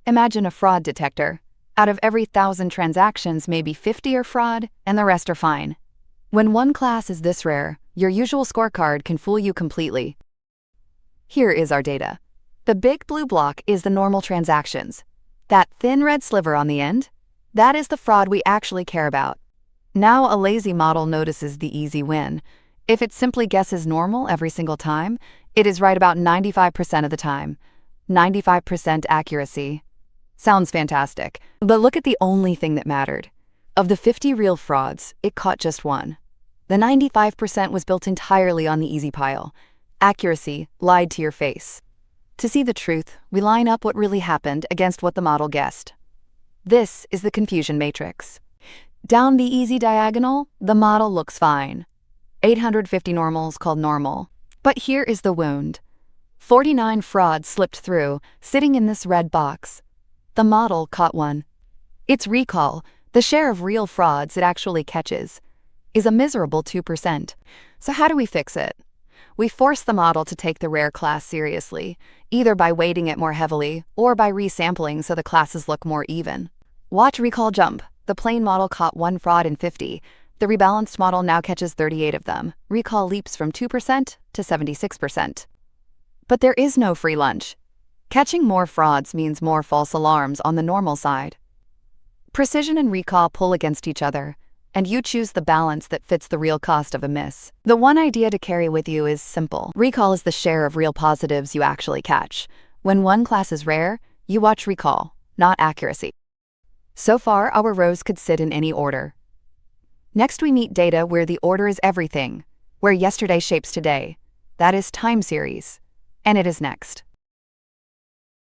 Imagine a fraud detector. Out of every 1,000 transactions, maybe 50 are fraud, and the rest are fine. When one class is this rare, your usual scorecard can fool you completely. Here is our data. The big blue block is the normal transactions. That thin red sliver on the end? That is the fraud we actually care about. Now a lazy model notices the easy win. If it simply guesses normal every single time, it is right about 95% of the time. 95% accuracy. Sounds fantastic, but look at the only thing that mattered. Of the 50 real frauds, it caught just one. The 95% was built entirely on the easy pile. Accuracy lied to your face. To see the truth, we line up what really happened against what the model guessed. This is the confusion matrix. Down the easy diagonal, the model looks fine. 850 normals called normal. But here is the wound. 49 frauds slipped through, sitting in this red box. The model caught one. Its recall, the share of real frauds it actually catches, is a miserable 2%. So how do we fix it? We force the model to take the rare class seriously, either by weighting it more heavily or by resampling so the classes look more even. Watch recall jump. The plain model caught one fraud in 50. The rebalanced model now catches 38 of them. Recall leaps from 2% to 76%. But there is no free lunch. Catching more frauds means more false alarms on the normal side. Precision and recall pull against each other, and you choose the balance that fits the real cost of a miss. The one idea to carry with you is simple. Recall is the share of real positives you actually catch. When one class is rare, you watch recall, not accuracy. So far, our rows could sit in any order. Next, we meet data where the order is everything, where yesterday shapes today. That is time series. And it is next.